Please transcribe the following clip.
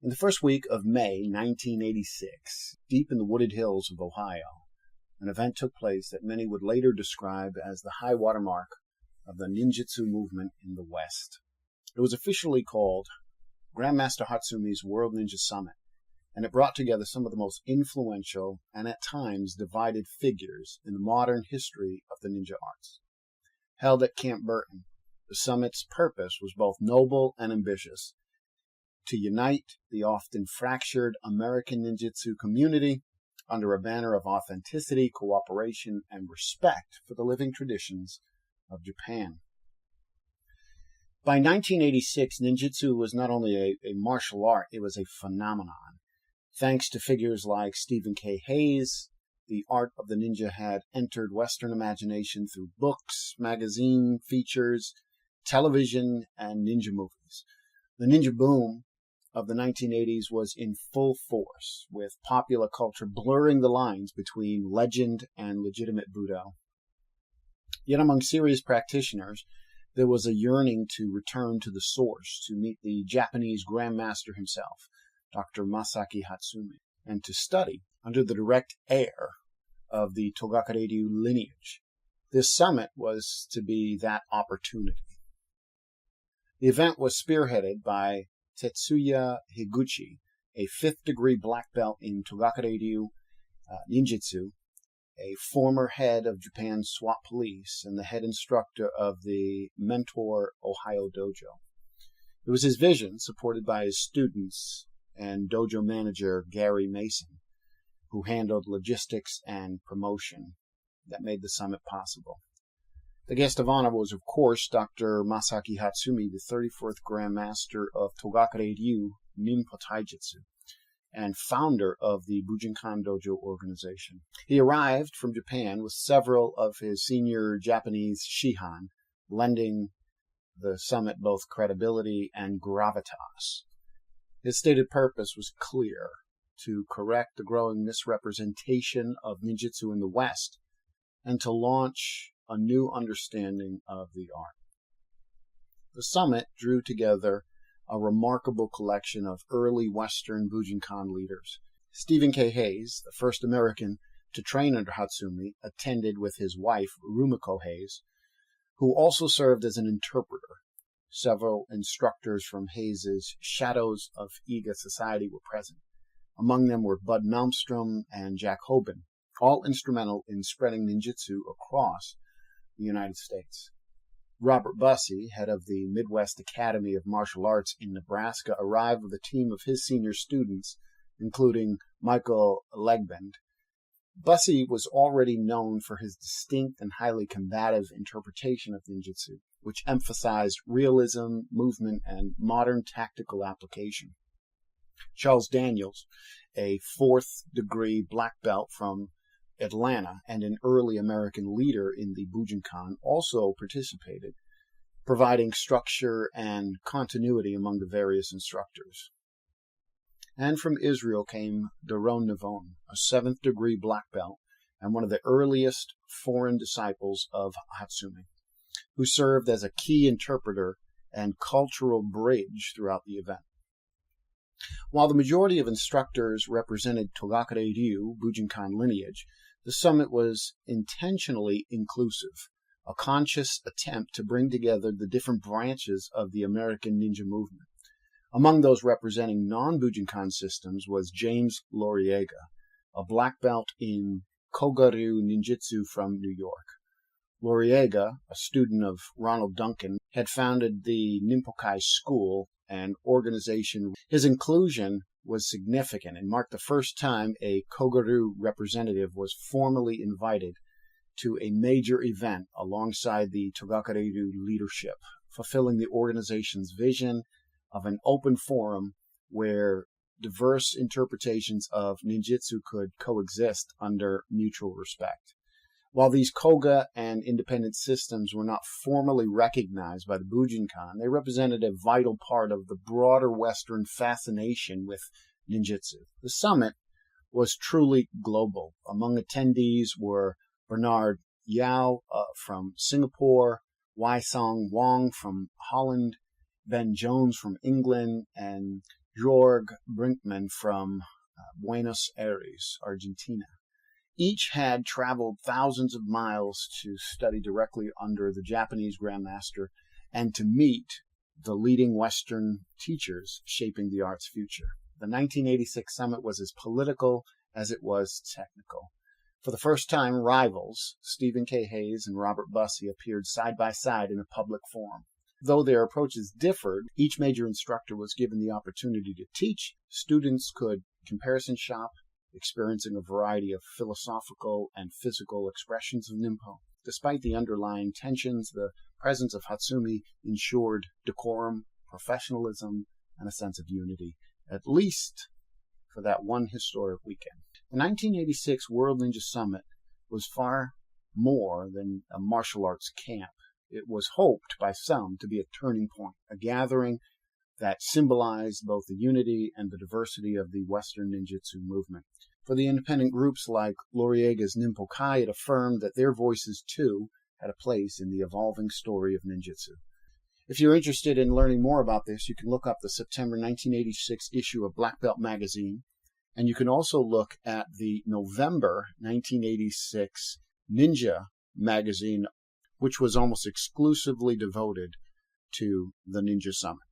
In the first week of May 1986, deep in the wooded hills of Ohio, an event took place that many would later describe as the high watermark of the Ninjutsu movement in the West. It was officially called Grandmaster Hatsumi's World Ninja Summit, and it brought together some of the most influential and at times divided figures in the modern history of the ninja arts. Held at Camp Burton, the summit's purpose was both noble and ambitious: to unite the often fractured American ninjutsu community under a banner of authenticity, cooperation, and respect for the living traditions of Japan. By 1986, ninjutsu was not only a martial art, it was a phenomenon. Thanks to figures like Stephen K. Hayes, the art of the ninja had entered Western imagination through books, magazine features, television, and ninja movies. The ninja boom of the 1980s was in full force, with popular culture blurring the lines between legend and legitimate Budo. Yet among serious practitioners, there was a yearning to return to the source, to meet the Japanese Grandmaster himself, Dr. Masaaki Hatsumi, and to study under the direct heir of the Togakure-ryu lineage. This summit was to be that opportunity. The event was spearheaded by Tetsuya Higuchi, a fifth-degree black belt in Togakure-ryu ninjutsu, a former head of Japan's SWAT police, and the head instructor of the Mentor Ohio Dojo. It was his vision, supported by his students and dojo manager Gary Mason, who handled logistics and promotion, that made the summit possible. The guest of honor was, of course, Dr. Masaaki Hatsumi, the 34th Grandmaster of Togakure-ryu Ninpo Taijutsu, and founder of the Bujinkan Dojo organization. He arrived from Japan with several of his senior Japanese shihan, lending the summit both credibility and gravitas. His stated purpose was clear: to correct the growing misrepresentation of ninjutsu in the West, and to launch a new understanding of the art. The summit drew together a remarkable collection of early Western Bujinkan leaders. Stephen K. Hayes, the first American to train under Hatsumi, attended with his wife, Rumiko Hayes, who also served as an interpreter. Several instructors from Hayes' Shadows of Iga Society were present. Among them were Bud Malmstrom and Jack Hoban, all instrumental in spreading ninjutsu across the United States. Robert Bussey, head of the Midwest Academy of Martial Arts in Nebraska, arrived with a team of his senior students, including Michael Legbend. Bussey was already known for his distinct and highly combative interpretation of ninjutsu, which emphasized realism, movement, and modern tactical application. Charles Daniels, a fourth-degree black belt from Atlanta and an early American leader in the Bujinkan, also participated, providing structure and continuity among the various instructors. And from Israel came Doron Navon, a seventh-degree black belt and one of the earliest foreign disciples of Hatsumi, who served as a key interpreter and cultural bridge throughout the event. While the majority of instructors represented Togakure-ryu Bujinkan lineage, the summit was intentionally inclusive, a conscious attempt to bring together the different branches of the American ninja movement. Among those representing non-Bujinkan systems was James Loriega, a black belt in Koga-ryu ninjutsu from New York. Loriega, a student of Ronald Duncan, had founded the Ninpo School, an organization. His inclusion was significant and marked the first time a Koga-ryu representative was formally invited to a major event alongside the Togakure-ryu leadership, fulfilling the organization's vision of an open forum where diverse interpretations of ninjutsu could coexist under mutual respect. While these Koga and independent systems were not formally recognized by the Bujinkan, they represented a vital part of the broader Western fascination with ninjutsu. The summit was truly global. Among attendees were Bernard Yao from Singapore, Wai Song Wong from Holland, Ben Jones from England, and Jorg Brinkmann from Buenos Aires, Argentina. Each had traveled thousands of miles to study directly under the Japanese Grandmaster and to meet the leading Western teachers shaping the art's future. The 1986 summit was as political as it was technical. For the first time, rivals, Stephen K. Hayes and Robert Bussey, appeared side by side in a public forum. Though their approaches differed, each major instructor was given the opportunity to teach. Students could comparison shop, experiencing a variety of philosophical and physical expressions of Ninpo. Despite the underlying tensions, the presence of Hatsumi ensured decorum, professionalism, and a sense of unity, at least for that one historic weekend. The 1986 World Ninja Summit was far more than a martial arts camp. It was hoped by some to be a turning point, a gathering that symbolized both the unity and the diversity of the Western ninjutsu movement. For the independent groups like Loriega's Ninpo Kai, it affirmed that their voices, too, had a place in the evolving story of ninjutsu. If you're interested in learning more about this, you can look up the September 1986 issue of Black Belt magazine, and you can also look at the November 1986 Ninja magazine, which was almost exclusively devoted to the Ninja Summit.